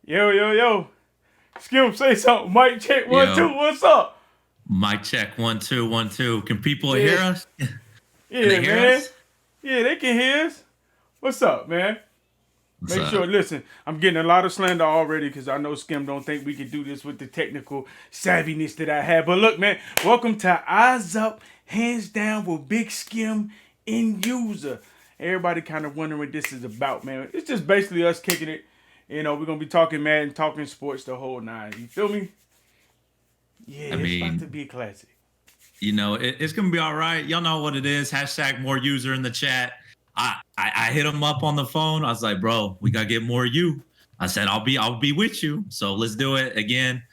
Yo, yo, yo. Skim, say something. Mic check one, two. Yo, What's up? mic check 1 2 1 2. Can people Yeah, hear us? Can they yeah, hear man. us? Yeah, they can hear us. What's up, man? What's Make sure, up? listen, I'm getting a lot of slander already because I know Skim don't think we can do this with the technical savviness that I have. But look, man, welcome to Eyes Up, Hands Down with Big Skim End User. Everybody kind of wondering what this is about, man. It's just basically us kicking it. We're going to be talking Madden, talking sports the whole nine. You feel me? Yeah, I it's about to mean, be a classic. it's gonna be all right. Y'all know what it is. Hashtag more user in the chat. I hit him up on the phone. I was like, bro, we gotta get more you. I said, I'll be with you. So let's do it again,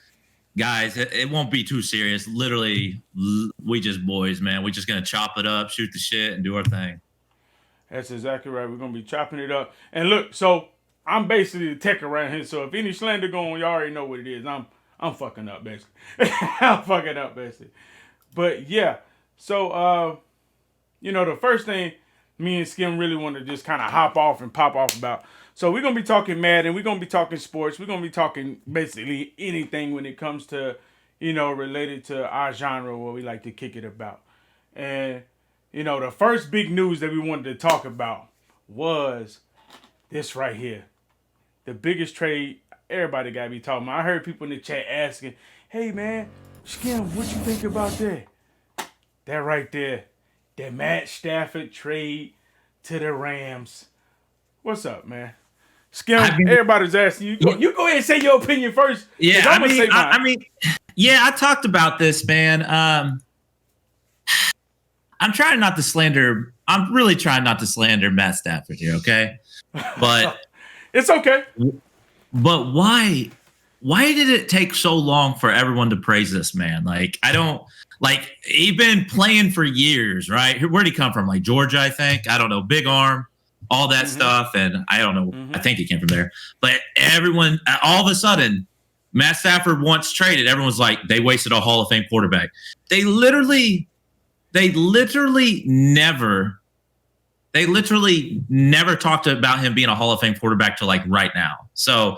guys. It won't be too serious. Literally, we just boys, man. We just gonna chop it up, shoot the shit, and do our thing. That's exactly right. We're gonna be chopping it up. And look, so I'm basically the tech around here. So if any slander going, you already know what it is. I'm fucking up basically. I'm fucking up basically. But yeah, so the first thing me and Skim really want to just kind of hop off and pop off about. So we're gonna be talking Madden. We're gonna be talking sports. We're gonna be talking basically anything when it comes to related to our genre, what we like to kick it about. And the first big news that we wanted to talk about was this right here. The biggest trade everybody got to be talking about. I heard people in the chat asking, hey man, Skim, what you think about that? That right there. That Matt Stafford trade to the Rams. What's up, man? I Skim, mean, everybody's asking you. yeah, You go ahead and say your opinion first, yeah. because I'm going to say mine. Yeah. I talked about this, man. I'm trying not to slander. I'm really trying not to slander Matt Stafford here, okay? But It's okay. but why did it take so long for everyone to praise this man? Like I don't like he's been playing for years, right? Where'd he come from? Like Georgia, I think. I don't know, big arm, all that Mm-hmm. stuff, and I don't know. I Mm-hmm. think he came from there. But everyone, all of a sudden, Matt Stafford once traded. Everyone's like, they wasted a Hall of Fame quarterback. They literally, they literally never they literally never talked about him being a Hall of Fame quarterback till like right now. So,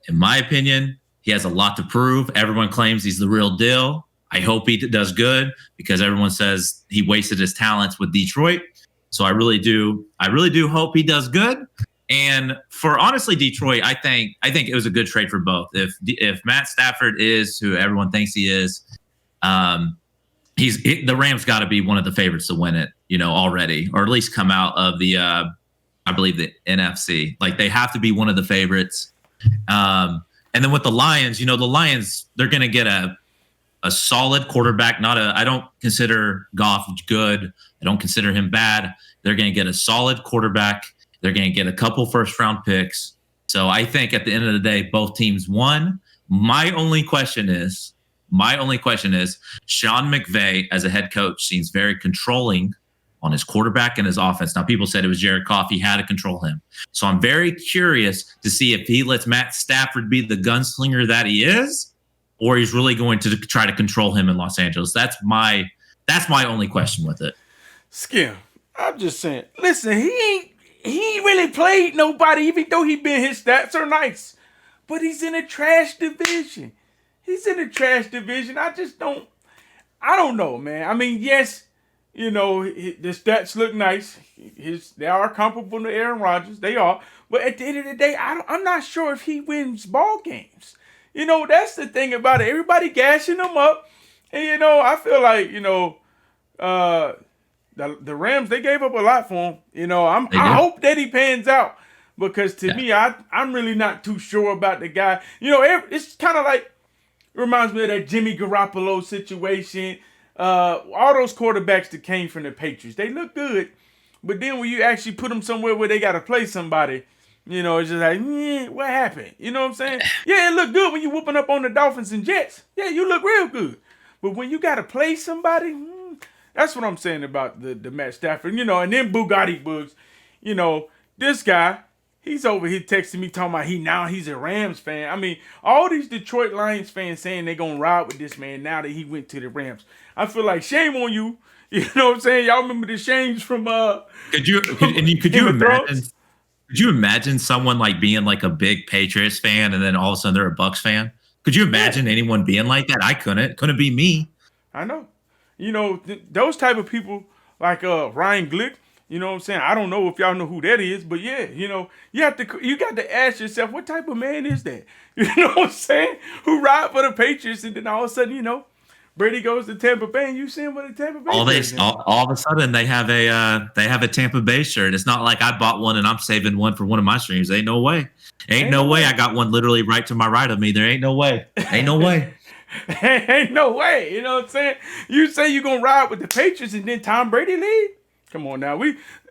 in my opinion, he has a lot to prove. Everyone claims he's the real deal. I hope he does good because everyone says he wasted his talents with Detroit. So I really do. I really do hope he does good. And for honestly Detroit, I think it was a good trade for both. If Matt Stafford is who everyone thinks he is, um, the Rams got to be one of the favorites to win it, already, or at least come out of the I believe the NFC. Like they have to be one of the favorites. And then with the Lions, the Lions, they're going to get a solid quarterback. I don't consider Goff good. I don't consider him bad. They're going to get a solid quarterback. They're going to get a couple first round picks. So I think at the end of the day, both teams won. My only question is Sean McVay as a head coach seems very controlling on his quarterback and his offense. Now, people said it was Jared Goff. He had to control him. So I'm very curious to see if he lets Matt Stafford be the gunslinger that he is, or he's really going to try to control him in Los Angeles. That's my only question with it. Skim, I'm just saying. Listen, he ain't really played nobody, even though his stats are nice. But he's in a trash division. He's in a trash division. I don't know, man. I mean, yes, the stats look nice. They are comparable to Aaron Rodgers. They are. But at the end of the day, I'm not sure if he wins ball games. That's the thing about it. Everybody gashing him up. And, I feel like, uh, the Rams, they gave up a lot for him. They I did. hope that he pans out. Because to Yeah. me, I'm really not too sure about the guy. It's kind of like, it reminds me of that Jimmy Garoppolo situation. All those quarterbacks that came from the Patriots, they look good. But then when you actually put them somewhere where they got to play somebody, it's just like, what happened? You know what I'm saying? Yeah, it looked good when you whooping up on the Dolphins and Jets. Yeah, you look real good. But when you got to play somebody, that's what I'm saying about the Matt Stafford. And then Bugatti Bugs, this guy, he's over here texting me talking about he's a Rams fan. I mean, all these Detroit Lions fans saying they're going to ride with this man now that he went to the Rams. I feel like shame on you. You know what I'm saying? Y'all remember the shames from Could you Game could you of imagine? Thrones? Could you imagine someone like being like a big Patriots fan and then all of a sudden they're a Bucks fan? Could you imagine anyone being like that? I couldn't. Couldn't be me. I know. Those type of people like Ryan Glick, you know what I'm saying? I don't know if y'all know who that is, but yeah, you got to ask yourself, what type of man is that? You know what I'm saying? Who ride for the Patriots and then all of a sudden, Brady goes to Tampa Bay and you see him with a Tampa Bay shirt. All of a sudden they have a Tampa Bay shirt. It's not like I bought one and I'm saving one for one of my streams. Ain't no way. Ain't no way. I got one literally right to my right of me. There ain't no way. Ain't no way. Ain't no way. You know what I'm saying? You say you're gonna ride with the Patriots and then Tom Brady leave? Come on now.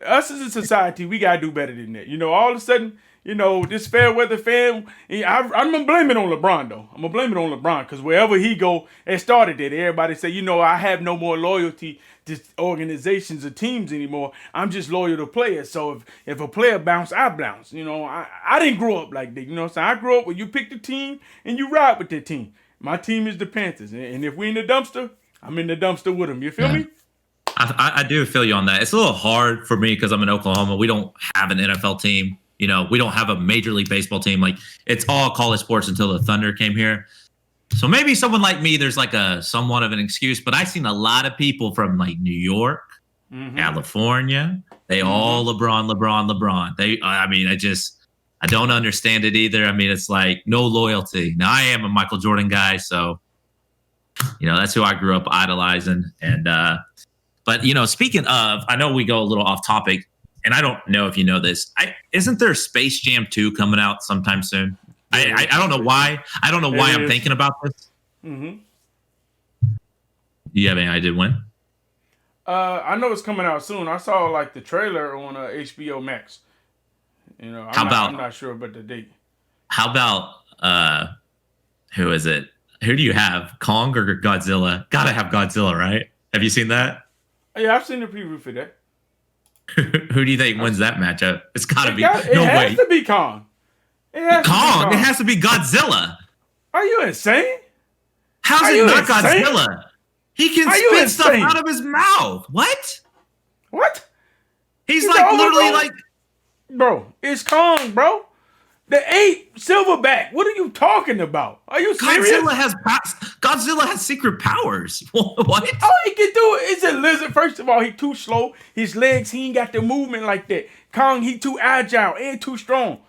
Us as a society, we gotta do better than that. All of a sudden, this fair weather fan, I'm gonna blame it on LeBron though. I'm gonna blame it on LeBron because wherever he go, it started it. Everybody say, I have no more loyalty to organizations or teams anymore. I'm just loyal to players. So if a player bounce, I bounce. I didn't grow up like that. You know what I'm saying? I grew up where you pick the team and you ride with that team. My team is the Panthers, and if we in the dumpster, I'm in the dumpster with them. You feel me? I do feel you on that. It's a little hard for me because I'm in Oklahoma. We don't have an NFL team. We don't have a Major League Baseball team. Like, it's all college sports until the Thunder came here. So maybe someone like me, there's like a somewhat of an excuse. But I've seen a lot of people from like New York, California. They all LeBron. I don't understand it either. I mean, it's like no loyalty. Now, I am a Michael Jordan guy, so that's who I grew up idolizing. And but speaking of, I know we go a little off topic, and I don't know if you know this. Isn't there Space Jam 2 coming out sometime soon? I don't know why. I don't know why I'm thinking about this. Do you have any idea when? I know it's coming out soon. I saw like the trailer on HBO Max. I'm not sure about the date. How about who is it? Who do you have? Kong or Godzilla? Gotta have Godzilla, right? Have you seen that? Yeah, I've seen the preview for that. Who do you think wins that matchup? It's gotta be. It has to be Kong. It has to be Godzilla. Are you insane? How's it not Godzilla? He can spit stuff out of his mouth. What? He's like literally like. Bro, it's Kong, bro. The 8 silverback. What are you talking about? Are you serious? Godzilla has secret powers. What? All he can do is a lizard. First of all, he too slow. His legs, he ain't got the movement like that. Kong, he too agile and too strong.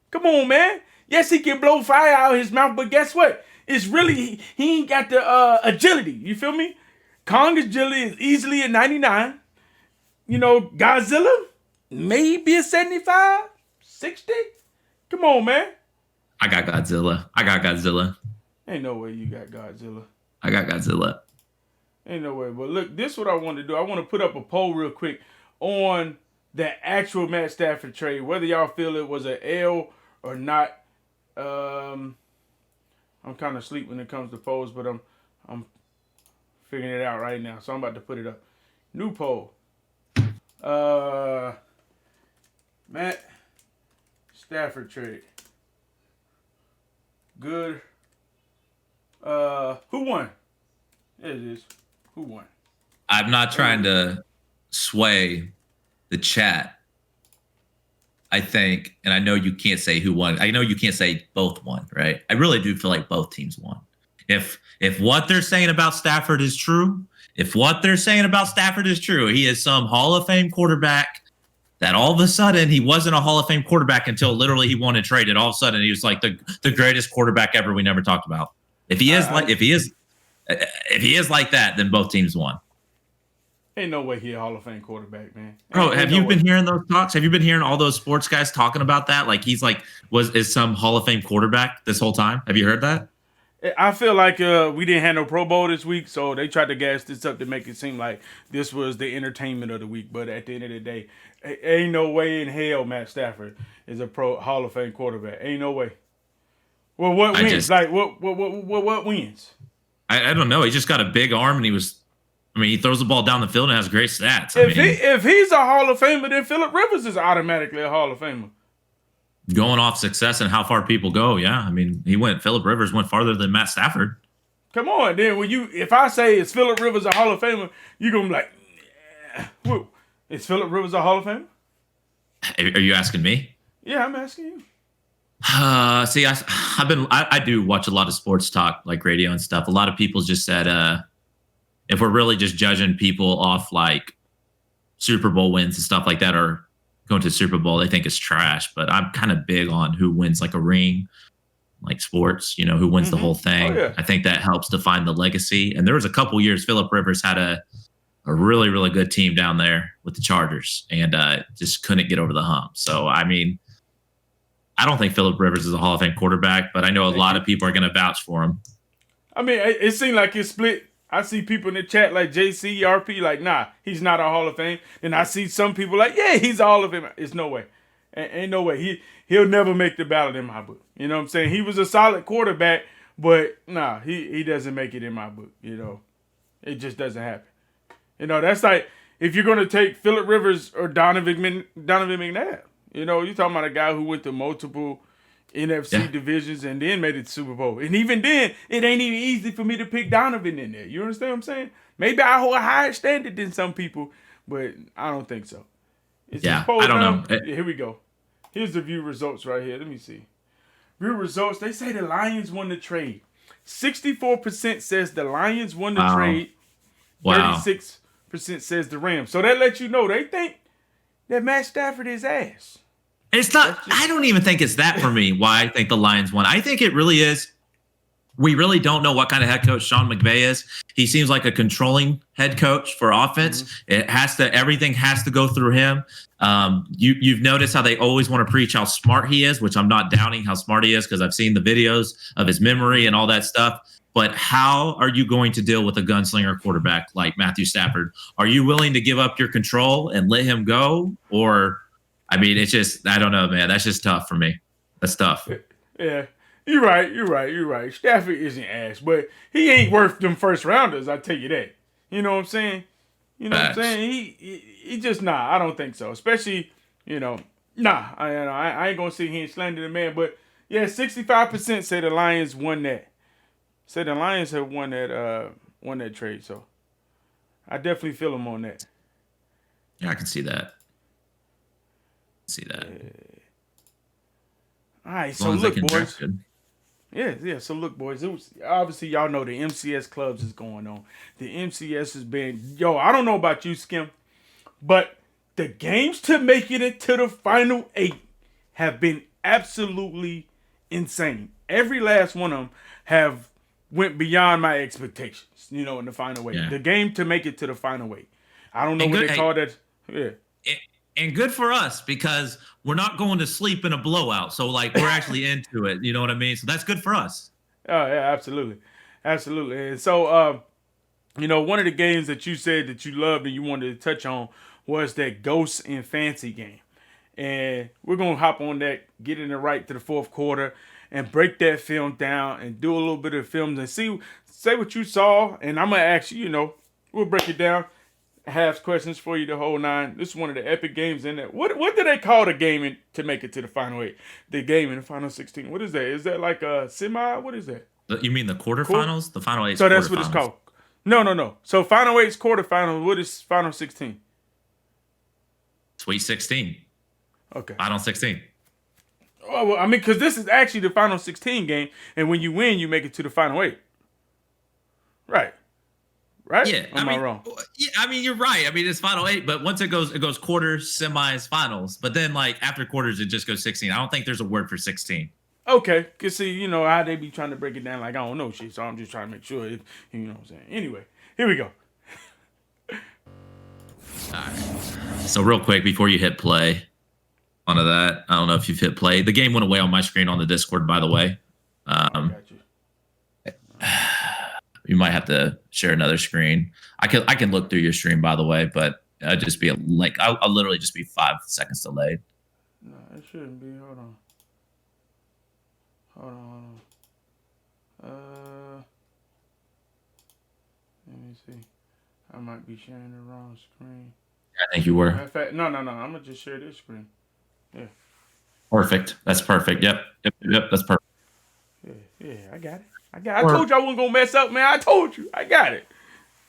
Come on, man. Yes, he can blow fire out his mouth, but guess what? It's really, he ain't got the agility. You feel me? Kong's agility is easily a 99. Godzilla, maybe a 75, 60. Come on, man. I got Godzilla. Ain't no way you got Godzilla. I got Godzilla. Ain't no way. But look, this is what I want to do. I want to put up a poll real quick on the actual Matt Stafford trade, whether y'all feel it was an L or not. I'm kind of asleep when it comes to polls, but I'm figuring it out right now. So I'm about to put it up. New poll. Matt Stafford trade. Good. Who won? There it is. Who won? I'm not trying to sway the chat. I think, and I know you can't say who won. I know you can't say both won, right? I really do feel like both teams won. If what they're saying about Stafford is true, he is some Hall of Fame quarterback that all of a sudden he wasn't a Hall of Fame quarterback until literally he won and traded. All of a sudden he was like the greatest quarterback ever we never talked about. If he is like that, then both teams won. Ain't no way he a Hall of Fame quarterback, man. Bro, have you been hearing those talks? Have you been hearing all those sports guys talking about that? Like he's like is some Hall of Fame quarterback this whole time? Have you heard that? I feel like we didn't have no Pro Bowl this week, so they tried to gas this up to make it seem like this was the entertainment of the week. But at the end of the day, ain't no way in hell Matt Stafford is a Hall of Fame quarterback. Ain't no way. Well, what wins? What wins? I don't know. He just got a big arm, and he throws the ball down the field and has great stats. If he's a Hall of Famer, then Phillip Rivers is automatically a Hall of Famer. Going off success and how far people go, yeah. Phillip Rivers went farther than Matt Stafford. Come on, then if I say is Phillip Rivers a Hall of Famer, you're gonna be like, yeah. Is Phillip Rivers a Hall of Famer? Are you asking me? Yeah, I'm asking you. See, I do watch a lot of sports talk, like radio and stuff. A lot of people just said, if we're really just judging people off like Super Bowl wins and stuff like that, or going to the Super Bowl, they think it's trash. But I'm kind of big on who wins like a ring, like sports, who wins the whole Oh thing. yeah. I think that helps define the legacy. And there was a couple years Phillip Rivers had a really, really good team down there with the Chargers and just couldn't get over the hump. So, I mean, I don't think Phillip Rivers is a Hall of Fame quarterback, but I know a lot of people are going to vouch for him. I mean, it seemed like it's split. I see people in the chat like JCRP, like, nah, he's not a Hall of Fame. And I see some people like, yeah, he's a Hall of Fame. It's no way. Ain't no way. He'll never make the ballot in my book. You know what I'm saying? He was a solid quarterback, but nah, he doesn't make it in my book. It just doesn't happen. That's like if you're gonna take Phillip Rivers or Donovan McNabb. You're talking about a guy who went to multiple NFC divisions and then made it to Super Bowl. And even then, it ain't even easy for me to pick Donovan in there. You understand what I'm saying? Maybe I hold a higher standard than some people, but I don't think so. I don't know. Yeah, here we go. Here's the view results right here. Let me see. View results. They say the Lions won the trade. 64% says the Lions won the trade. 36% says the Rams. So that lets you know they think that Matt Stafford is ass. It's not. I don't even think it's that for me. Why I think the Lions won. I think it really is. We really don't know what kind of head coach Sean McVay is. He seems like a controlling head coach for offense. Mm-hmm. Everything has to go through him. You've noticed how they always want to preach how smart he is, which I'm not doubting how smart he is because I've seen the videos of his memory and all that stuff. But how are you going to deal with a gunslinger quarterback like Matthew Stafford? Are you willing to give up your control and let him go? Or, I mean, it's just, I don't know, man. That's just tough for me. That's tough. Yeah. You're right. Stafford isn't ass, but he ain't worth them first rounders, I tell you that. You know what I'm saying? He just, nah, I don't think so. Especially, I ain't going to sit here and slander the man, but yeah, 65% say the Lions won that. Say the Lions have won that trade, so I definitely feel them on that. Yeah, I can see that. All right, so look, boys. Yeah. So look, boys. It was obviously y'all know the MCS clubs is going on. The MCS has been I don't know about you, Skim, but the games to make it into the final 8 have been absolutely insane. Every last one of them have went beyond my expectations, in the final 8. Yeah. The game to make it to the final 8. I don't know what they call that. Yeah. And good for us because we're not going to sleep in a blowout. So, we're actually into it. You know what I mean? So, that's good for us. Oh, yeah, absolutely. And so, one of the games that you said that you loved and you wanted to touch on was that Ghosts and Fancy game. And we're going to hop on that, get in the right to the fourth quarter, and break that film down and do a little bit of films and say what you saw. And I'm going to ask you, we'll break it down. Have questions for you the whole 9. This is one of the epic games in there. What do they call the game to make it to the final 8? The game in the final 16. What is that? Is that like a semi? What is that? You mean the quarterfinals? The final 8. So that's what it's called. No. So final 8 is quarterfinals. What is final 16? Sweet 16. Okay. Final 16. Oh, well, I mean, because this is actually the final 16 game, and when you win, you make it to the final 8. Right? Yeah. Am I wrong? Yeah, I mean, you're right. I mean, it's final 8, but once it goes quarters, semis, finals. But then, after quarters, it just goes 16. I don't think there's a word for 16. Okay. Because, see, how they be trying to break it down I don't know shit, so I'm just trying to make sure, what I'm saying. Anyway, here we go. All right. So, real quick, before you hit play onto that, I don't know if you've hit play. The game went away on my screen on the Discord, by the way. Got you. You might have to share another screen. I can look through your stream, by the way, but I'll just be I'll literally just be 5 seconds delayed. No, it shouldn't be. Hold on. Let me see. I might be sharing the wrong screen. I think you were. In fact, no. I'm gonna just share this screen. Yeah. Perfect. That's perfect. Yep. That's perfect. Yeah. I got it. I told you I wasn't gonna mess up, man. I told you. I got it.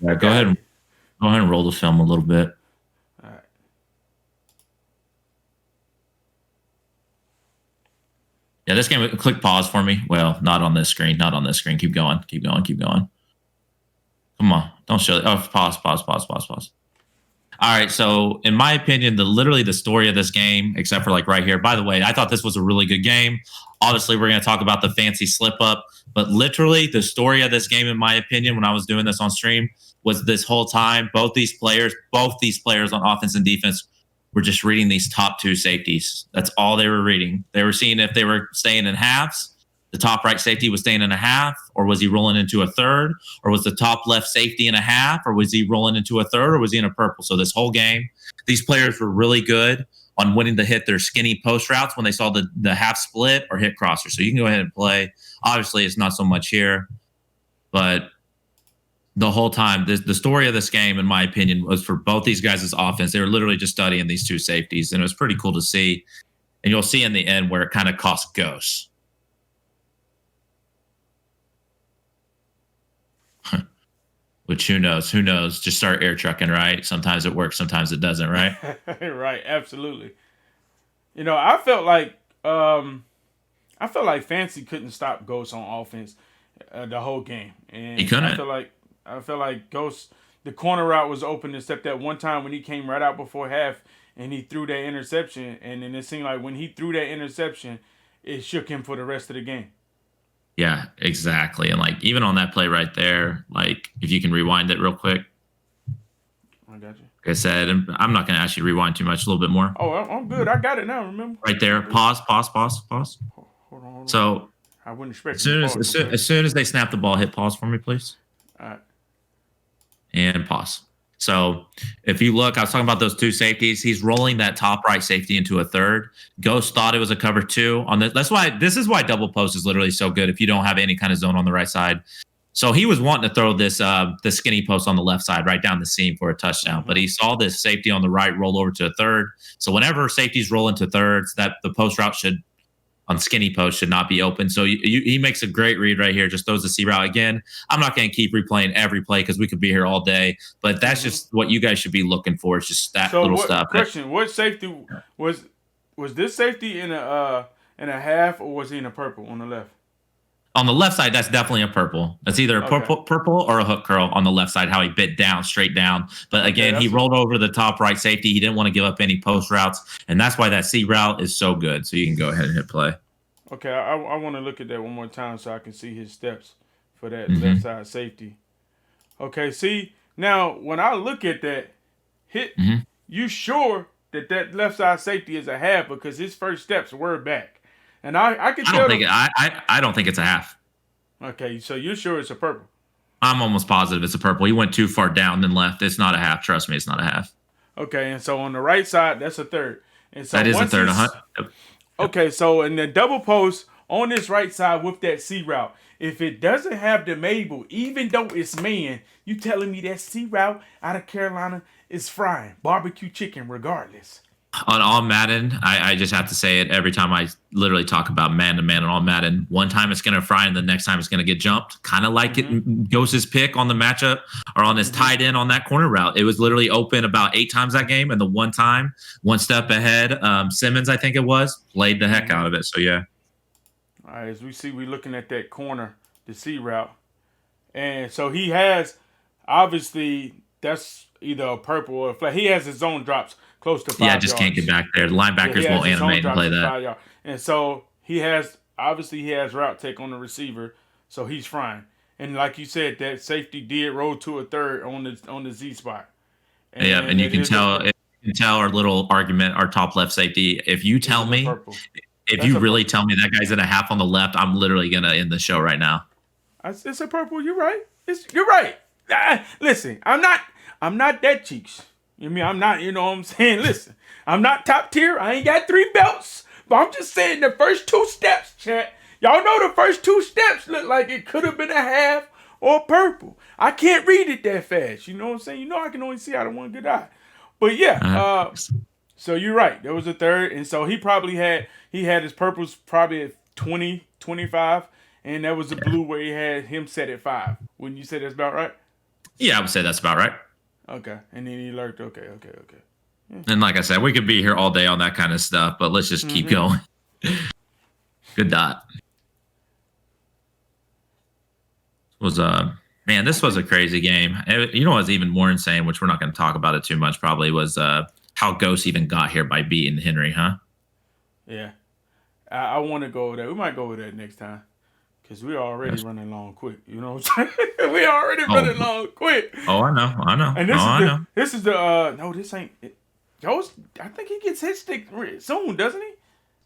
Yeah, go ahead and roll the film a little bit. All right. Yeah, this game. Click pause for me. Well, not on this screen. Not on this screen. Keep going. Keep going. Keep going. Come on. Don't show. Oh, pause. Pause. Pause. Pause. Pause. All right. So, in my opinion, literally the story of this game, except for like right here. By the way, I thought this was a really good game. Obviously, we're going to talk about the fancy slip up, but literally the story of this game, in my opinion, when I was doing this on stream, was this whole time both these players on offense and defense were just reading these top two safeties. That's all they were reading. They were seeing if they were staying in halves. The top right safety was staying in a half, or was he rolling into a third, or was the top left safety in a half, or was he rolling into a third, or was he in a purple? So this whole game, these players were really good on winning to hit their skinny post routes when they saw the half split or hit crosser. So you can go ahead and play. Obviously, it's not so much here, but the whole time, the story of this game, in my opinion, was for both these guys' offense. They were literally just studying these two safeties, and it was pretty cool to see. And you'll see in the end where it kind of cost ghosts. Which who knows? Who knows? Just start air trucking, right? Sometimes it works, sometimes it doesn't, right? Right, absolutely. You know, I felt like Fancy couldn't stop Ghost on offense the whole game, and He couldn't. I felt like Ghost, the corner route was open except that one time when he came right out before half and he threw that interception, and then it seemed like when he threw that interception, it shook him for the rest of the game. Yeah, exactly. And like even on that play right there, like if you can rewind it real quick. I got you. Like I said, and I'm not going to ask you to rewind too much, a little bit more. Oh, I'm good. I got it now. Remember? Right there. Pause. Hold on. So I wouldn't expect as soon as they snap the ball, hit pause for me, please. All right. And pause. So if you look, I was talking about those two safeties. He's rolling that top right safety into a third. Ghost thought it was a cover two on the. This is why double post is literally so good if you don't have any kind of zone on the right side. So he was wanting to throw this the skinny post on the left side right down the seam for a touchdown, but he saw this safety on the right roll over to a third. So whenever safeties roll into thirds, that the post route on skinny post should not be open. So he makes a great read right here, just throws the C route again. I'm not going to keep replaying every play because we could be here all day, but that's just what you guys should be looking for. It's just that little stuff. Question: what safety was this safety in a half, or was he in a purple on the left? On the left side, that's definitely a purple. That's either a purple or a hook curl on the left side, how he bit down, straight down. But again, he rolled over the top right safety. He didn't want to give up any post routes, and that's why that C route is so good. So you can go ahead and hit play. Okay, I want to look at that one more time so I can see his steps for that left side safety. Okay, see, now when I look at that hit, you sure that left side safety is a half because his first steps were back. And I can tell. I don't think it's a half. Okay, so you're sure it's a purple? I'm almost positive it's a purple. He went too far down and left. It's not a half. Trust me, it's not a half. Okay, and so on the right side, that's a third. And so that is a third. Yep. Okay, so in the double post on this right side with that C route, if it doesn't have the Mabel, even though it's man, you telling me that C route out of Carolina is frying barbecue chicken regardless. On all Madden, I just have to say it every time I literally talk about man-to-man on all Madden. One time it's going to fry and the next time it's going to get jumped. Kind of like it Ghost's pick on the matchup or on his tight end on that corner route. It was literally open about 8 times that game, and the one time, one step ahead, Simmons, I think it was, played the heck out of it. So, yeah. All right, as we see, we're looking at that corner, the C route. And so he has, obviously, that's either a purple or a flat. He has his zone drops close to 5 yards. Yeah, just can't get back there. The linebackers won't animate and play that. And so he has route take on the receiver, so he's fine. And like you said, that safety did roll to a third on the Z spot. And you can tell our little argument, our top left safety. If you tell me, if you really tell me that guy's in a half on the left, I'm literally gonna end the show right now. It's a purple. You're right. You're right. Listen, I'm not that cheeks. You mean I'm not, you know what I'm saying? Listen, I'm not top tier. I ain't got 3 belts. But I'm just saying the first 2 steps, chat. Y'all know the first 2 steps look like it could have been a half or purple. I can't read it that fast. You know what I'm saying? You know I can only see out of one good eye. But yeah, so you're right. There was a third. And so he had his purples probably at 20, 25. And that was the blue where he had him set at 5. Wouldn't you say that's about right? Yeah, I would say that's about right. Okay, and then he lurked. Okay. Yeah. And like I said, we could be here all day on that kind of stuff, but let's just keep going. Good dot. Was man, this was a crazy game. You know what's even more insane, which we're not going to talk about it too much, probably, was how Ghost even got here by beating Henry, huh? Yeah. I want to go over that. We might go over that next time. Because we're already running long quick. You know what I'm saying? We already running long quick. Oh, I know. And this is the no, this ain't Ghost. I think he gets his stick soon, doesn't he?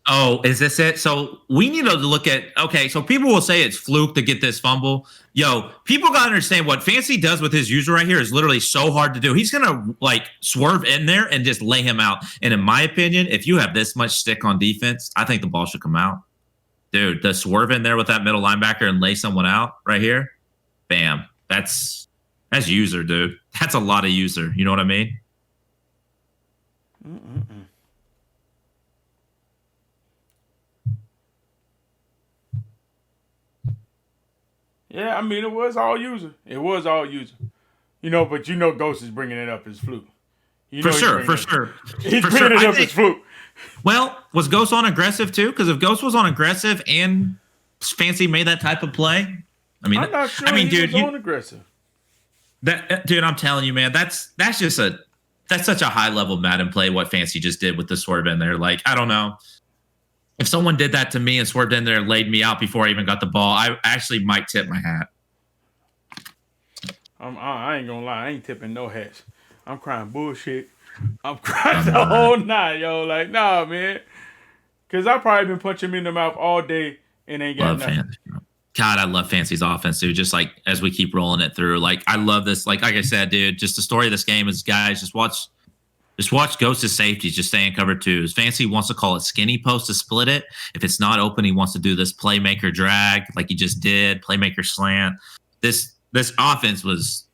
Oh, is this it? So we need to look at, okay, so people will say it's fluke to get this fumble. Yo, people got to understand what Fancy does with his user right here is literally so hard to do. He's going to like swerve in there and just lay him out. And in my opinion, if you have this much stick on defense, I think the ball should come out. Dude, the swerve in there with that middle linebacker and lay someone out right here, bam. That's user, dude. That's a lot of user. You know what I mean? Yeah, I mean, it was all user. It was all user. You know, but you know Ghost is bringing it up as fluke. You know for sure. He's bringing it up as fluke. Well, was Ghost on aggressive too? Because if Ghost was on aggressive and Fancy made that type of play, I mean, I'm not sure he was on aggressive. Dude, I'm telling you, man, that's such a high level Madden play. What Fancy just did with the swerve in there, like, I don't know. If someone did that to me and swerved in there and laid me out before I even got the ball, I actually might tip my hat. I ain't gonna lie, I ain't tipping no hats. I'm crying bullshit. I'm crying the whole night, yo. Like, nah, man. Because I've probably been punching him in the mouth all day and ain't got nothing. Fancy. God, I love Fancy's offense, dude. Just like as we keep rolling it through. Like, I love this. Like I said, dude, just the story of this game is, guys, just watch Ghost's safeties just stay in cover twos. Fancy wants to call it skinny post to split it. If it's not open, he wants to do this playmaker drag like he just did, playmaker slant. This offense was,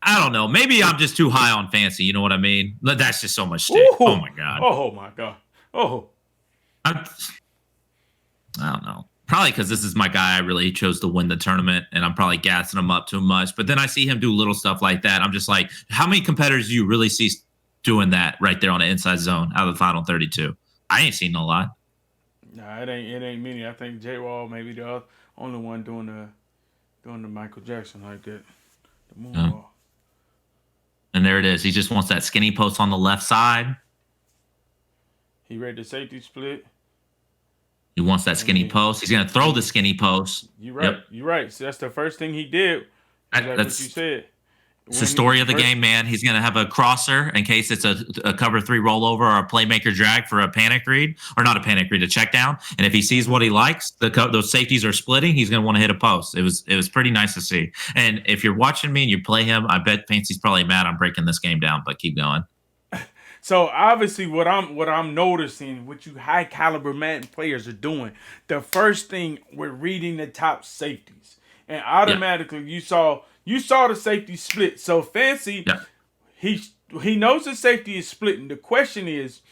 I don't know. Maybe I'm just too high on Fancy. You know what I mean? That's just so much stick. Ooh. Oh my god. Oh my god. Oh. I don't know. Probably because this is my guy. I really chose to win the tournament, and I'm probably gassing him up too much. But then I see him do little stuff like that. I'm just like, how many competitors do you really see doing that right there on the inside zone out of the final 32? I ain't seen a lot. Nah, it ain't many. I think J Wall maybe the only one doing the Michael Jackson like that, the moonwalk. And there it is. He just wants that skinny post on the left side. He read the safety split. He wants that skinny post. He's going to throw the skinny post. You're right. Yep. You're right. So that's the first thing he did. Like what you said. It's the story of the game, man. He's going to have a crosser in case it's a cover 3 rollover or a playmaker drag for a panic read, or not a panic read, a check down. And if he sees what he likes, those safeties are splitting, he's going to want to hit a post. It was pretty nice to see. And if you're watching me and you play him, I bet Fancy's probably mad I'm breaking this game down, but keep going. So obviously what I'm noticing, what you high caliber Madden players are doing, the first thing we're reading the top safeties. And automatically you saw the safety split. So Fancy, he knows the safety is splitting. The question is,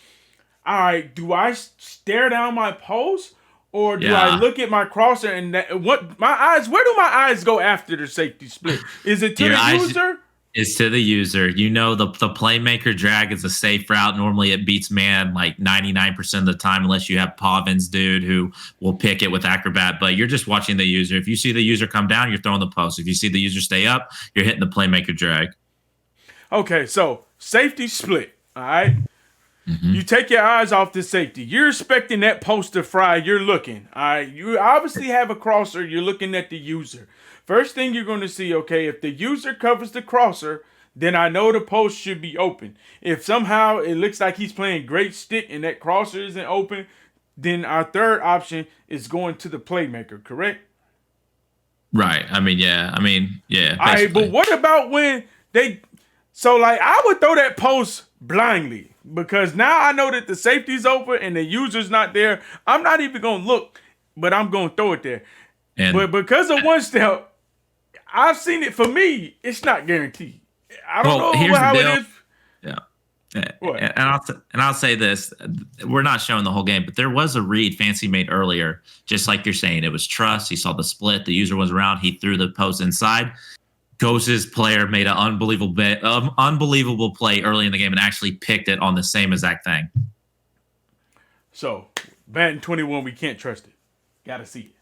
all right, do I stare down my post or do I look at my crosser and where do my eyes go after the safety split? Is it to the user? It's to the user. You know, the playmaker drag is a safe route. Normally it beats man like 99% of the time, unless you have Pavins, dude, who will pick it with Acrobat. But you're just watching the user. If you see the user come down, you're throwing the post. If you see the user stay up, you're hitting the playmaker drag. Okay, so safety split, all right? Mm-hmm. You take your eyes off the safety. You're expecting that post to fry. You're looking, all right? You obviously have a crosser. You're looking at the user. First thing you're going to see, okay, if the user covers the crosser, then I know the post should be open. If somehow it looks like he's playing great stick and that crosser isn't open, then our third option is going to the playmaker, correct? Right. I mean, yeah. All right, but what about when I would throw that post blindly because now I know that the safety's open and the user's not there. I'm not even going to look, but I'm going to throw it there. But because of one step, I've seen it. For me, it's not guaranteed. I don't know how it is. Yeah. What? And I'll say this. We're not showing the whole game, but there was a read Fancy made earlier, just like you're saying. It was trust. He saw the split. The user was around. He threw the post inside. Ghost's player made an unbelievable play early in the game and actually picked it on the same exact thing. So, Madden 21, we can't trust it. Gotta see it.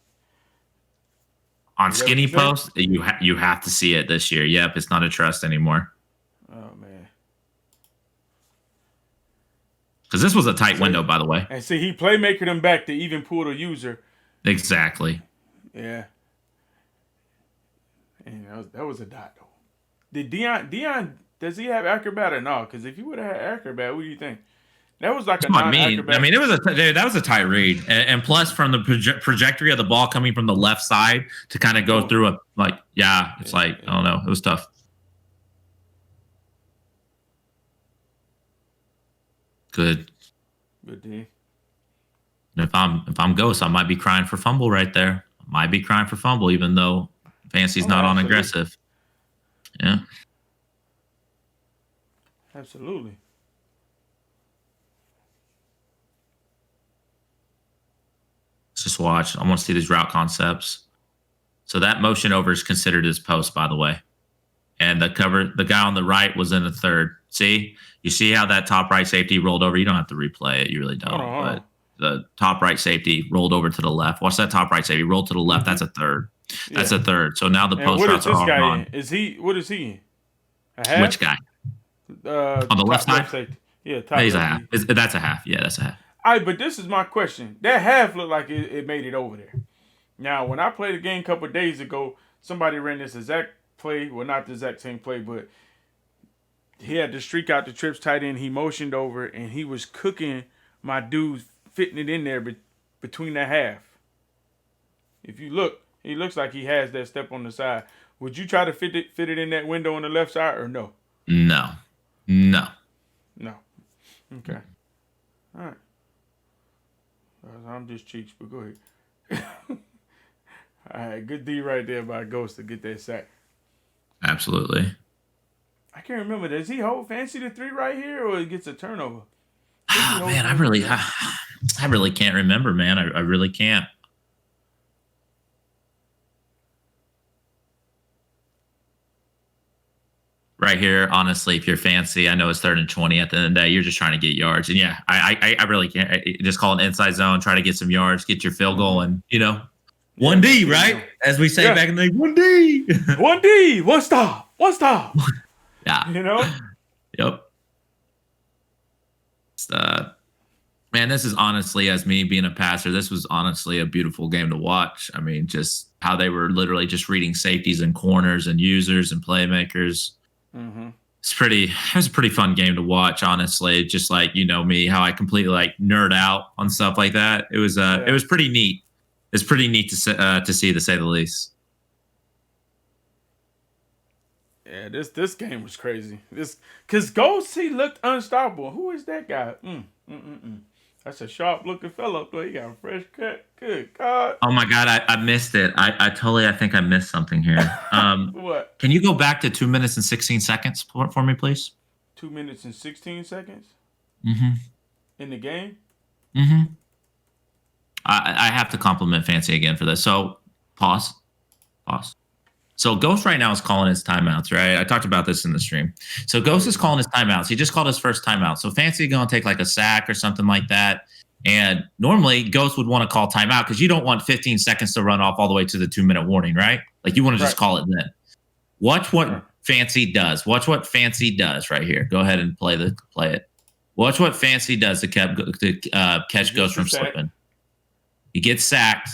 On Is that what Skinny you said? Post, you have to see it this year. Yep, it's not a trust anymore. Oh man. Because this was a tight window, by the way. And see, he playmaker them back to even pull the user. Exactly. Yeah. And that was a dot though. Did Dion does he have acrobat or no? Because if he would have had acrobat, what do you think? That was like That's a what I mean. non-acrobat. I mean, that was a tight read, and plus from the trajectory of the ball coming from the left side to kind of go through I don't know, it was tough. Good D. If I'm Ghost, I might be crying for fumble right there. I might be crying for fumble, even though Fancy's not on aggressive. Yeah. Absolutely. Let's just watch. I want to see these route concepts. So that motion over is considered as post, by the way. And the guy on the right was in the third. See? You see how that top right safety rolled over? You don't have to replay it. You really don't. But the top right safety rolled over to the left. Watch that top right safety roll to the left. That's a third. That's a third. So now the post routes are all gone. What is he in? A half? Which guy? On the left side? Safety. Yeah, top He's a half. That's a half. Yeah, that's a half. All right, but this is my question. That half looked like it made it over there. Now, when I played a game a couple of days ago, somebody ran this exact play. Well, not the exact same play, but he had to streak out the trips tight end. He motioned over, and he was cooking my dude, fitting it in there between the half. If you look, he looks like he has that step on the side. Would you try to fit it in that window on the left side or no? No. Okay. All right. I'm just cheeks, but go ahead. All right, good D right there by Ghost to get that sack. Absolutely. I can't remember. Does he hold Fancy to 3 right here, or he gets a turnover? Man, I really can't remember, man. I really can't. Right here, honestly, if you're Fancy, I know it's 3rd and 20. At the end of the day, you're just trying to get yards, and yeah, I really can't. Just call an inside zone, try to get some yards, get your field goal, and 1D, right? As we say back in the day, 1D, 1D, one stop. Yeah, Yep. Man, this is honestly, as me being a passer, this was honestly a beautiful game to watch. I mean, just how they were literally just reading safeties and corners and users and playmakers. Mm-hmm. It was a pretty fun game to watch, honestly. Just like, me, how I completely nerd out on stuff like that. It was pretty neat. It's pretty neat to see, to say the least. Yeah, this game was crazy. Because Ghost, he looked unstoppable. Who is that guy? That's a sharp looking fellow. He got a fresh cut. Good God. Oh my God, I missed it. I think I missed something here. What? Can you go back to 2 minutes and 16 seconds for me, please? 2 minutes and 16 seconds? Mm-hmm. In the game? Mm-hmm. I have to compliment Fancy again for this. So pause. So Ghost right now is calling his timeouts, right? I talked about this in the stream. So Ghost is calling his timeouts. He just called his first timeout. So Fancy going to take like a sack or something like that. And normally Ghost would want to call timeout because you don't want 15 seconds to run off all the way to the 2-minute warning, right? Like you want to just call it then. Watch what Fancy does. Watch what Fancy does right here. Go ahead and play it. Watch what Fancy does to catch Ghost from slipping. He gets sacked.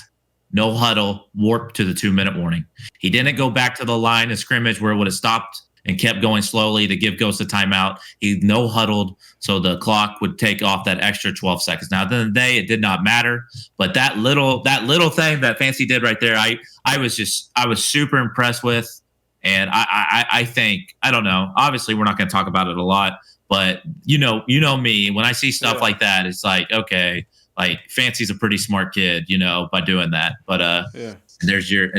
No huddle, warp to the 2-minute warning. He didn't go back to the line of scrimmage where it would have stopped and kept going slowly to give Ghost a timeout. He no huddled, so the clock would take off that extra 12 seconds. Now, at the end of the day, it did not matter. But that little thing that Fancy did right there, I was super impressed with. And I think, I don't know. Obviously, we're not going to talk about it a lot. But you know me, when I see stuff like that, it's like, okay. Like Fancy's a pretty smart kid, by doing that. But there's your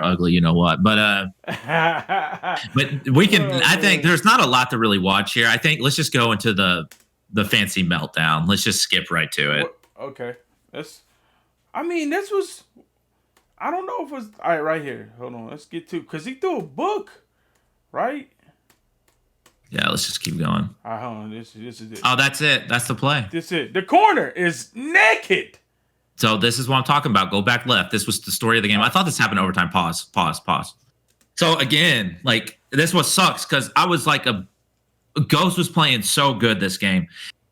ugly, you know what. But but we can. I think there's not a lot to really watch here. I think let's just go into the Fancy meltdown. Let's just skip right to it. Okay, this was. I don't know if it was all right here. Hold on, let's get to because he threw a book, right? Yeah, let's just keep going. Hold on. This is it. Oh, that's it. That's the play. This is it. The corner is naked. So this is what I'm talking about. Go back left. This was the story of the game. I thought this happened overtime. Pause. So again, like this what sucks because I was like Ghost was playing so good this game.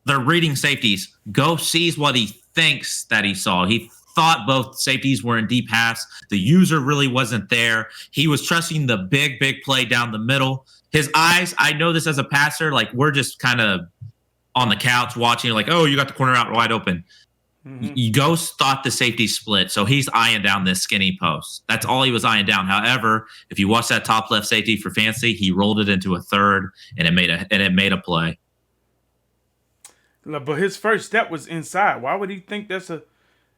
They're reading safeties. Ghost sees what he thinks that he saw. He thought both safeties were in deep pass. The user really wasn't there. He was trusting the big play down the middle. His eyes, I know this as a passer, like we're just kind of on the couch watching, like, oh, you got the corner out wide open. Ghost thought the safety split, so he's eyeing down this skinny post. That's all he was eyeing down. However, if you watch that top left safety for fancy, he rolled it into a third, and it made a play. But his first step was inside. Why would he think that's a?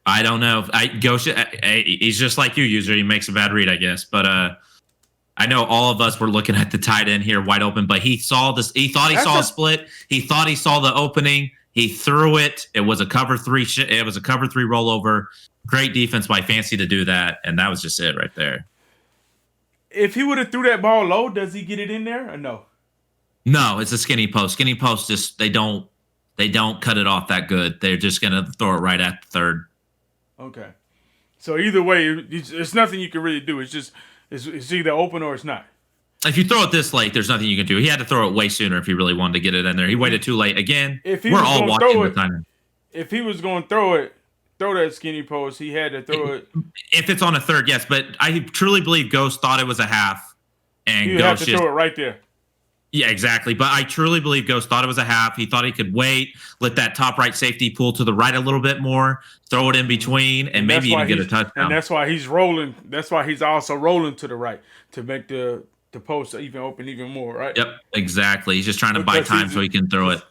I don't know. Ghost, he's just like you, user. He makes a bad read, I guess. But I know all of us were looking at the tight end here wide open, but he saw this. He thought he saw a split. He thought he saw the opening. He threw it. It was a cover three. It was a cover three rollover. Great defense by Fancy to do that, and that was just it right there. If he would have threw that ball low, does he get it in there or no? No, it's a skinny post. Skinny post just they don't cut it off that good. They're just gonna throw it right at the third. Okay, so either way, it's nothing you can really do. It's just it's either open or it's not. If you throw it this late, there's nothing you can do. He had to throw it way sooner if he really wanted to get it in there. He waited too late. Again, we're all watching the time. If he was going to throw that skinny post, he had to throw it. If it's on a third, yes. But I truly believe Ghost thought it was a half. And you have to throw it right there. Yeah, exactly. But I truly believe Ghost thought it was a half. He thought he could wait, let that top right safety pull to the right a little bit more, throw it in between, and maybe even get a touchdown. And that's why he's rolling. That's why he's also rolling to the right to make the post even open even more, right? Yep, exactly. He's just trying to buy time so he can throw it.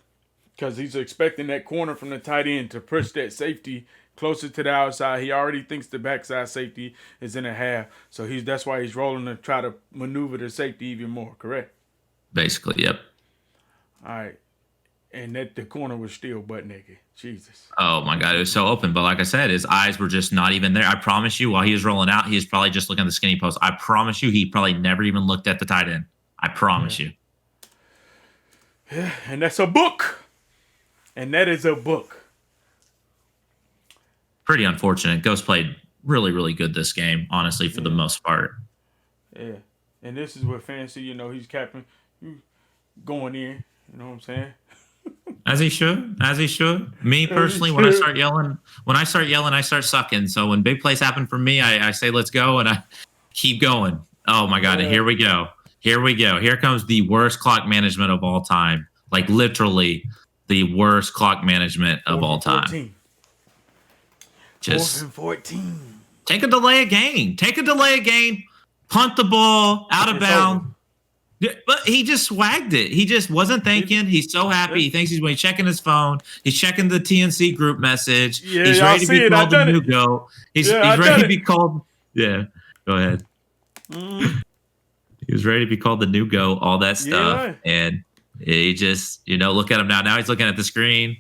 Because he's expecting that corner from the tight end to push that safety closer to the outside. He already thinks the backside safety is in a half. So that's why he's rolling to try to maneuver the safety even more, correct? Basically, yep. All right. And the corner was still butt naked. Jesus. Oh, my God. It was so open. But like I said, his eyes were just not even there. I promise you, while he was rolling out, he was probably just looking at the skinny post. I promise you, he probably never even looked at the tight end. I promise you. Yeah, and that's a book. And that is a book. Pretty unfortunate. Ghost played really, really good this game, honestly, for the most part. Yeah. And this is what Fancy, he's capping, going in. You know what I'm saying? As he should. Me personally, when I start yelling, I start sucking. So when big plays happen for me, I say, let's go. And I keep going. Oh my God. And here we go. Here comes the worst clock management of all time. Like literally the worst clock management of all time. Just 14. Take a delay of game. Punt the ball out of bounds. But he just swagged it. He just wasn't thinking. He's so happy. He thinks he's checking his phone. He's checking the TNC group message. Yeah, he's ready to be called the new GOAT. He's ready to be called. Yeah, go ahead. He was ready to be called the new GOAT, all that stuff. Yeah. And he just, look at him now. Now he's looking at the screen.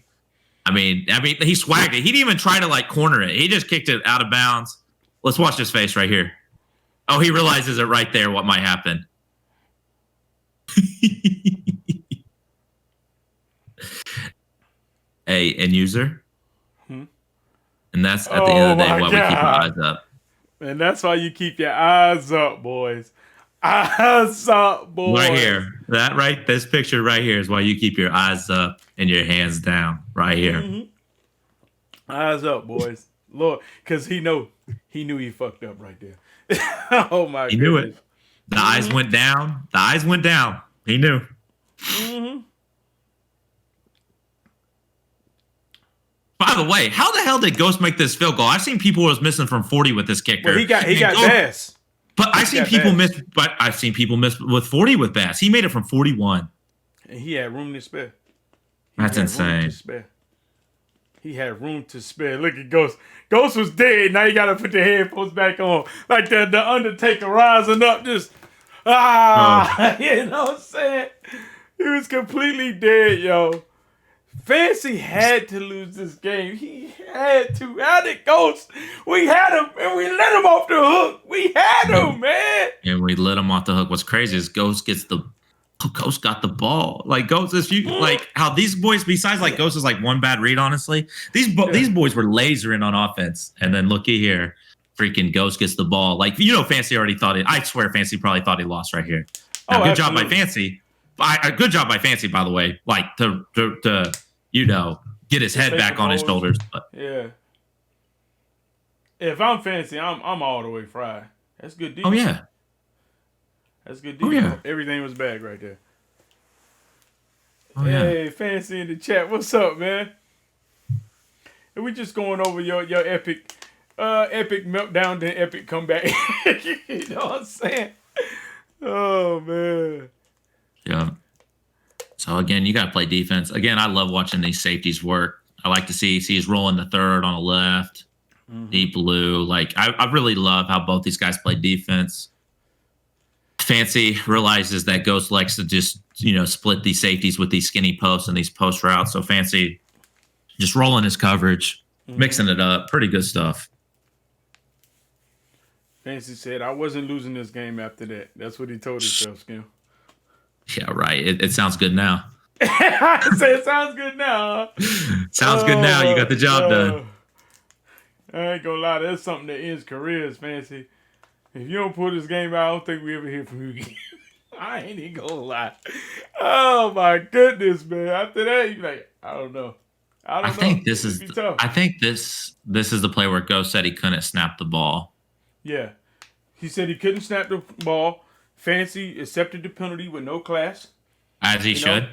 I mean, he swagged it. He didn't even try to corner it. He just kicked it out of bounds. Let's watch his face right here. Oh, he realizes it right there what might happen. Hey, end user. And that's at the end of the day why we keep our eyes up. And that's why you keep your eyes up, boys. Eyes up, boys. Right here. This picture right here is why you keep your eyes up and your hands down. Right here. Mm-hmm. Eyes up, boys. Lord, because he knew he fucked up right there. Oh my god. He knew it. The eyes went down. He knew. Mm-hmm. By the way, how the hell did Ghost make this field goal? I've seen people who was missing from 40 with this kicker. Well, he got Bass. But I've seen people miss with 40 with Bass. He made it from 41. And he had room to spare. That's insane. He had room to spare. Look at Ghost. Ghost was dead. Now you got to put the headphones back on. Like the Undertaker rising up. Just, you know what I'm saying? He was completely dead, yo. Fancy had to lose this game. He had to. How did Ghost? We had him, and we let him off the hook. We had him, man. And we let him off the hook. What's crazy is Ghost gets the Ghost got the ball. Like Ghost is like how these boys. Besides, like Ghost is like one bad read. Honestly, these boys were lasering on offense, and then looky here, freaking Ghost gets the ball. Like Fancy already thought it. I swear, Fancy probably thought he lost right here. Now, good job by Fancy. Good job by Fancy, by the way. Like to get his head back on his shoulders. Yeah. If I'm Fancy, I'm all the way fried. That's good defense. Oh yeah. That's good defense. Oh, yeah. Everything was back right there. Oh, hey, yeah. Fancy in the chat. What's up, man? And we just going over your epic meltdown, then epic comeback. You know what I'm saying? Oh, man. Yeah. So, again, you got to play defense. Again, I love watching these safeties work. I like to see he's rolling the third on the left, deep blue. Like, I really love how both these guys play defense. Fancy realizes that Ghost likes to just, split these safeties with these skinny posts and these post routes. So Fancy just rolling his coverage, mixing it up. Pretty good stuff. Fancy said, I wasn't losing this game after that. That's what he told himself, Skim. Yeah, right. It sounds good now. I said it sounds good now. Sounds good now. You got the job done. I ain't gonna lie. That's something that ends careers, Fancy. If you don't pull this game out, I don't think we ever hear from you again. I ain't even gonna lie. Oh my goodness, man! After that, you like, I don't know. I think this is the play where Ghost said he couldn't snap the ball. Yeah, he said he couldn't snap the ball. Fancy accepted the penalty with no class. As he should.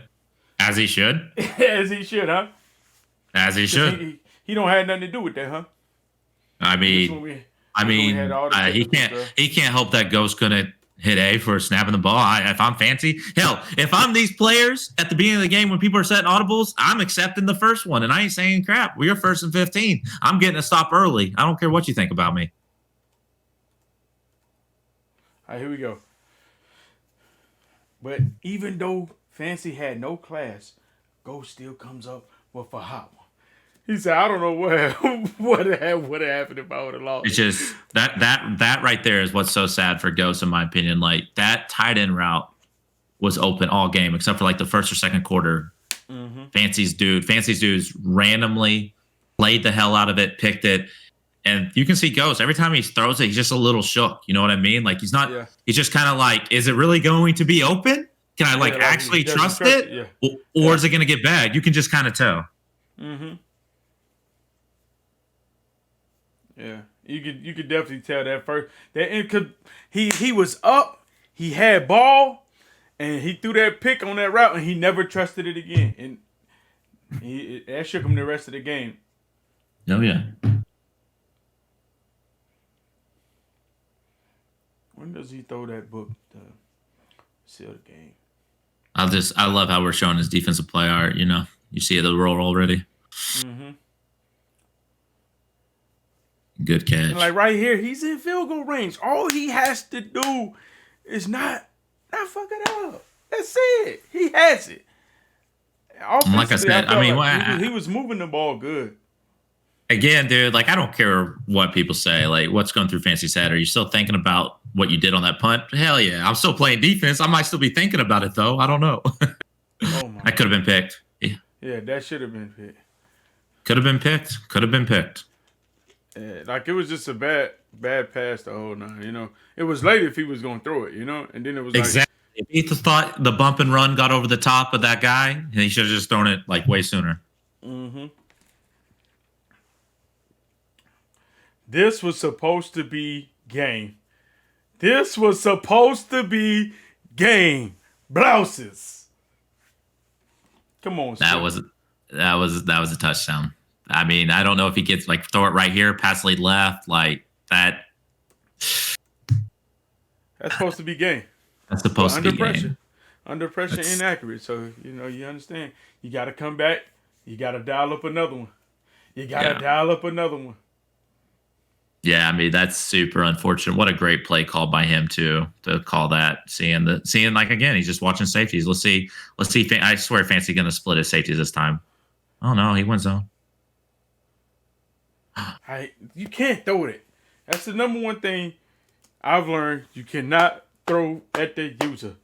As he should. As he should, huh? As he should. He don't have nothing to do with that, huh? He can't help that Ghost couldn't hit A for snapping the ball. If I'm Fancy, hell, if I'm these players at the beginning of the game when people are setting audibles, I'm accepting the first one, and I ain't saying crap. We're first and 15. I'm getting a stop early. I don't care what you think about me. All right, here we go. But even though Fancy had no class, Ghost still comes up with a hot one. He said, I don't know what would have happened if I would have lost. It's just that right there is what's so sad for Ghost, in my opinion. Like, that tight end route was open all game, except for like the first or second quarter. Fancy's dudes randomly played the hell out of it, picked it. And you can see Ghost, every time he throws it, he's just a little shook. You know what I mean? Like, he's just kind of like, is it really going to be open? Can I actually trust it? Yeah. Or is it going to get bagged? You can just kind of tell. Yeah, you could definitely tell that first. He was up, he had ball, and he threw that pick on that route, and he never trusted it again. And that shook him the rest of the game. Oh yeah. When does he throw that book to seal the game? I love how we're showing his defensive play art. You see the roll already. Good catch. And like right here, he's in field goal range. All he has to do is not fuck it up. That's it. He has it. Like I said, he was moving the ball good. Again, dude, like, I don't care what people say. Like, what's going through Fancy's head? Are you still thinking about what you did on that punt? Hell yeah. I'm still playing defense. I might still be thinking about it, though. I don't know. That could have been picked. Yeah, that should have been picked. Could have been picked. Like, it was just a bad pass the whole night, It was late if he was going to throw it, And then it was exactly. If he thought the bump and run got over the top of that guy, he should have just thrown it, like, way sooner. This was supposed to be game. Blouses. Come on, That was a touchdown. I mean, I don't know if he gets, like, throw it right here, pass lead left, like that. That's supposed to be game. That's supposed to be game. Under pressure, inaccurate. So, you understand. You got to come back. You got to dial up another one. Yeah, I mean, that's super unfortunate. What a great play call by him too, to call that. Seeing like, again, he's just watching safeties. Let's see. I swear, Fancy gonna split his safeties this time. Oh no, he went zone. You can't throw it. That's the number one thing I've learned. You cannot throw at the user.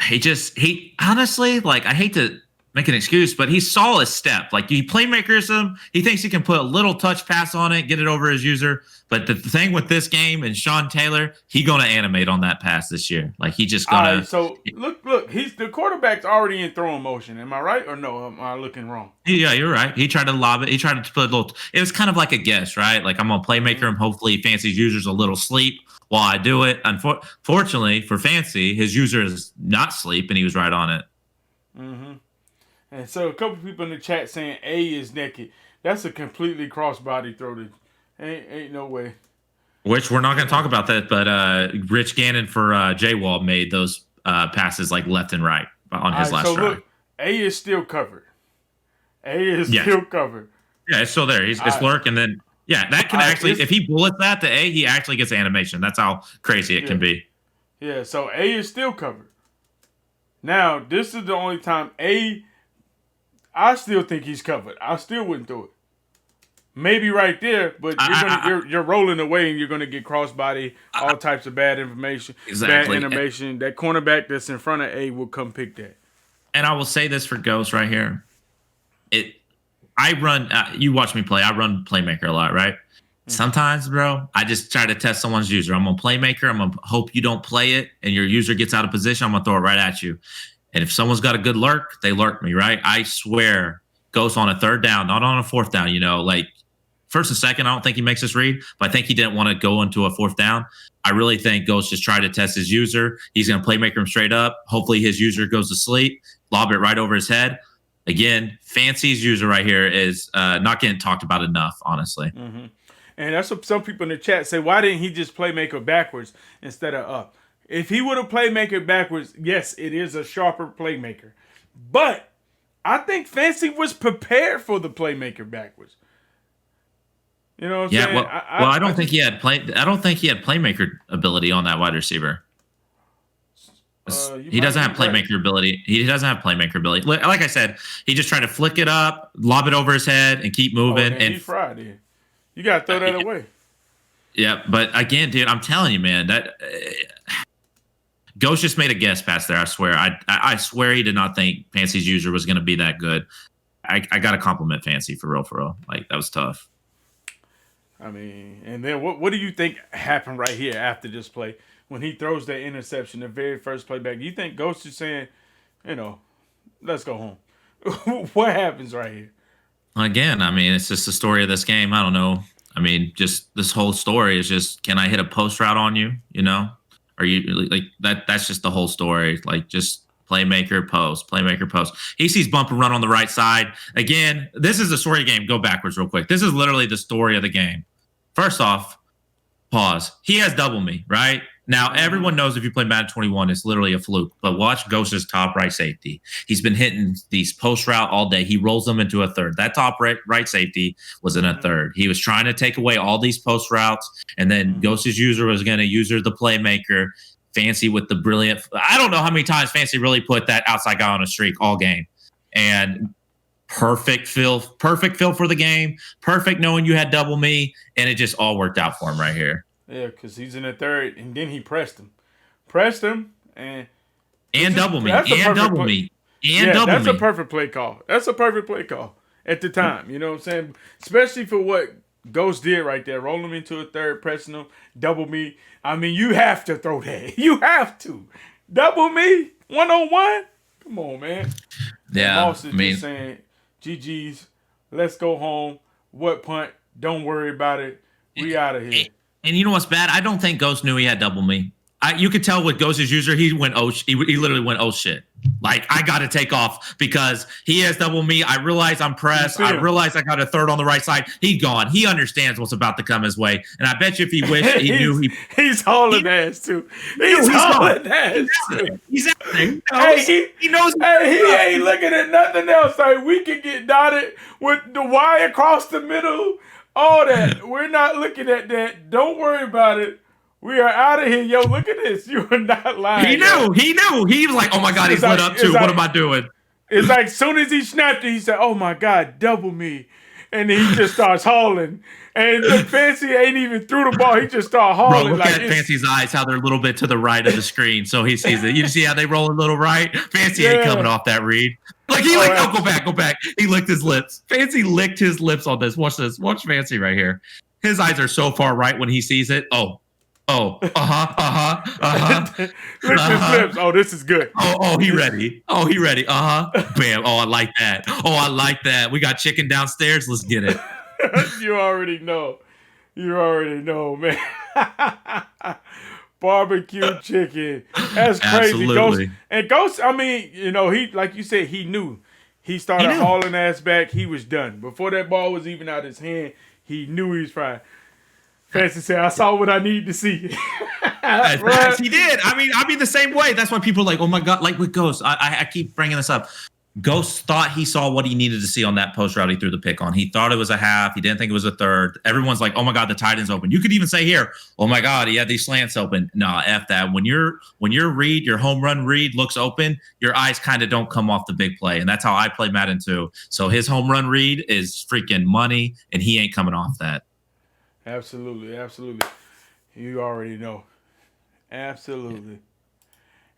he honestly, like, I hate to make an excuse, but he saw a step. Like, he playmakers him. He thinks he can put a little touch pass on it, get it over his user. But the thing with this game and Sean Taylor, he gonna animate on that pass this year. Like, he just gonna. All right, so look, he's the quarterback's already in throwing motion. Am I right or no? Am I looking wrong? Yeah, you're right. He tried to lob it. He tried to put a little. It was kind of like a guess, right? Like, I'm gonna playmaker him. Hopefully, Fancy's user's a little sleep while I do it. Unfortunately for Fancy, his user is not sleep, and he was right on it. Mm-hmm. And so a couple people in the chat saying A is naked. That's a completely crossbody throw. That ain't no way. Which we're not going to talk about that, but Rich Gannon for J-Wall made those passes like left and right on his last drive. Look, A is still covered. A is still covered. Yeah, it's still there. It's lurk, and then that can actually, if he bullets that to A, he actually gets animation. That's how crazy it can be. Yeah, so A is still covered. Now, this is the only time I still think he's covered. I still wouldn't throw it. Maybe right there, but you're rolling away and you're gonna get crossbody, all types of bad information, bad animation. That cornerback that's in front of A will come pick that. And I will say this for Ghost right here. I run. You watch me play. I run playmaker a lot, right? Sometimes, bro, I just try to test someone's user. I'm a playmaker. I'm gonna hope you don't play it, and your user gets out of position. I'm gonna throw it right at you. And if someone's got a good lurk, they lurk me, right? I swear, Ghost on a third down, not on a fourth down. Like first and second, I don't think he makes this read, but I think he didn't want to go into a fourth down. I really think Ghost just tried to test his user. He's going to playmaker him straight up. Hopefully his user goes to sleep, lob it right over his head. Again, Fancy's user right here is not getting talked about enough, honestly. Mm-hmm. And that's what some people in the chat say, why didn't he just playmaker backwards instead of up? If he would have playmaker backwards, yes, it is a sharper playmaker. But I think Fancy was prepared for the playmaker backwards. You know what I'm saying? I don't think he had playmaker ability on that wide receiver. He doesn't have playmaker ability. He doesn't have playmaker ability. Like I said, he just tried to flick it up, lob it over his head, and keep moving. And he fried it. You gotta throw that away. Yeah, but again, dude, I'm telling you, man, that Ghost just made a guess pass there. I swear. I swear he did not think Fancy's user was going to be that good. I got to compliment Fancy for real. Like, that was tough. I mean, and then what do you think happened right here after this play when he throws that interception, the very first play back? You think Ghost is saying, let's go home? What happens right here? Again, I mean, it's just the story of this game. I don't know. I mean, just this whole story is just, can I hit a post route on you? Are you like that? That's just the whole story. Like, just playmaker post. He sees bump and run on the right side. Again, this is the story of the game. Go backwards real quick. This is literally the story of the game. First off, pause. He has double me, right? Now, everyone knows if you play Madden 21, it's literally a fluke. But watch Ghost's top right safety. He's been hitting these post route all day. He rolls them into a third. That top right safety was in a third. He was trying to take away all these post routes, and then Ghost's user was going to user the playmaker. Fancy with the brilliant. I don't know how many times Fancy really put that outside guy on a streak all game. And perfect feel for the game. Perfect knowing you had double me, and it just all worked out for him right here. Yeah, because he's in the third, and then he pressed him, and double me. That's a perfect play call. That's a perfect play call at the time. You know what I'm saying? Especially for what Ghost did right there, roll him into a third, pressing him, double me. I mean, you have to throw that. You have to double me 1-on-1. Come on, man. Yeah, Boss is just saying, GG's, let's go home. What punt? Don't worry about it. We out of here. And you know what's bad? I don't think Ghost knew he had double me. You could tell with Ghost's user, he literally went, oh shit. Like, I got to take off because he has double me. I realize I'm pressed. I realize I got a third on the right side. He's gone. He understands what's about to come his way. And I bet you if he wished, he knew he's hauling ass too. He's hauling ass too. He's out there. He knows. Hey, he ain't looking at nothing else. Like, we can get dotted with the Y across the middle. All that. We're not looking at that. Don't worry about it. We are out of here. Yo, look at this. You are not lying. He knew. He was like, oh my God, he's lit up too. What am I doing? It's like, as soon as he snapped it, he said, oh my God, double me. and then he just starts hauling. And look, Fancy ain't even threw the ball. He just started Bro, hauling. look like at Fancy's eyes, how they're a little bit to the right of the screen, so he sees it. You see how they roll a little right? Fancy ain't coming off that read. Like he go back. He licked his lips. Fancy licked his lips on this. Watch this. Watch Fancy right here. His eyes are so far right when he sees it. Licked his lips. Oh, this is good. He ready. He ready. Bam. I like that. I like that. We got chicken downstairs. Let's get it. You already know. You already know, man. Barbecue chicken. That's crazy. Absolutely. Ghost, I mean, he, like you said, he knew. He started hauling ass back. He was done. Before that ball was even out of his hand, he knew he was fine. Fancy said, I saw what I need to see. Right? He did. I mean, the same way. That's why people are like, oh my God, like with Ghost. I keep bringing this up. Ghost thought he saw what he needed to see on that post route he threw the pick on. He thought it was a half. He didn't think it was a third. Everyone's like, oh my God, the tight end's open. You could even say here, oh my God, he had these slants open. Nah, F that. When your read, your home run read looks open, your eyes kind of don't come off the big play. And that's how I play Madden too. So his home run read is freaking money, and he ain't coming off that. Absolutely. You already know. Absolutely.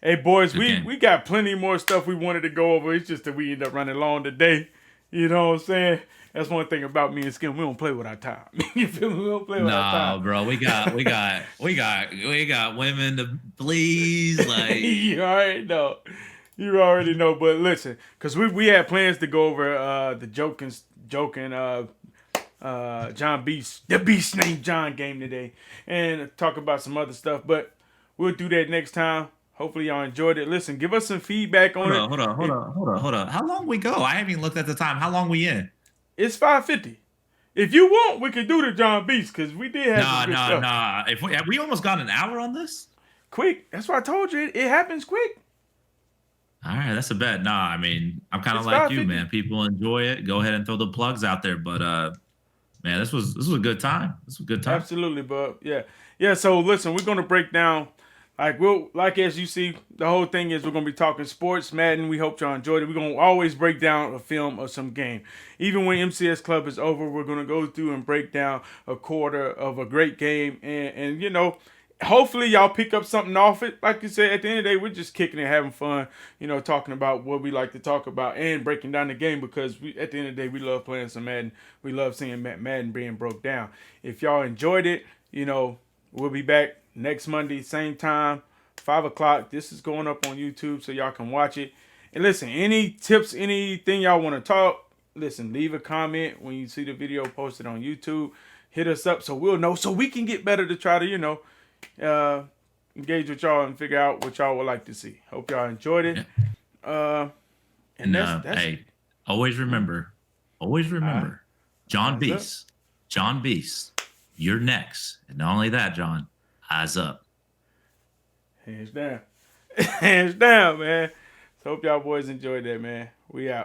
Hey, boys, we got plenty more stuff we wanted to go over. It's just that we end up running long today. You know what I'm saying? That's one thing about me and Skim. We don't play with our time. You feel me? We don't play with our time. No, bro. We got women to please. Like You already know. But listen, because we had plans to go over the joking John Beast, the Beast named John game today, and talk about some other stuff. But we'll do that next time. Hopefully y'all enjoyed it. Listen, give us some feedback on it. Hold on. How long we go? I haven't even looked at the time. How long we in? It's 5:50. If you want, we could do the John Beast because we did have some good stuff. Nah. If we almost got an hour on this? Quick. That's why I told you. It happens quick. All right, that's a bet. Nah, I mean, I'm kind of like you, man. People enjoy it. Go ahead and throw the plugs out there. But man, this was a good time. This was a good time. Absolutely, bud. Yeah. So listen, we're gonna break down. Like as you see, the whole thing is we're gonna be talking sports, Madden. We hope y'all enjoyed it. We're gonna always break down a film or some game. Even when MCS Club is over, we're gonna go through and break down a quarter of a great game, and hopefully y'all pick up something off it. Like you said, at the end of the day, we're just kicking it, having fun, talking about what we like to talk about and breaking down the game because at the end of the day, we love playing some Madden. We love seeing Madden being broke down. If y'all enjoyed it, we'll be back next Monday, same time, 5 o'clock. This is going up on YouTube so y'all can watch it. And listen, any tips, anything y'all want to talk, listen, leave a comment when you see the video posted on YouTube. Hit us up so we'll know, so we can get better to try to, engage with y'all and figure out what y'all would like to see. Hope y'all enjoyed it. Hey, always remember, John Beast, you're next. And not only that, John, eyes up. Hands down. Hands down, man. So hope y'all boys enjoyed that, man. We out.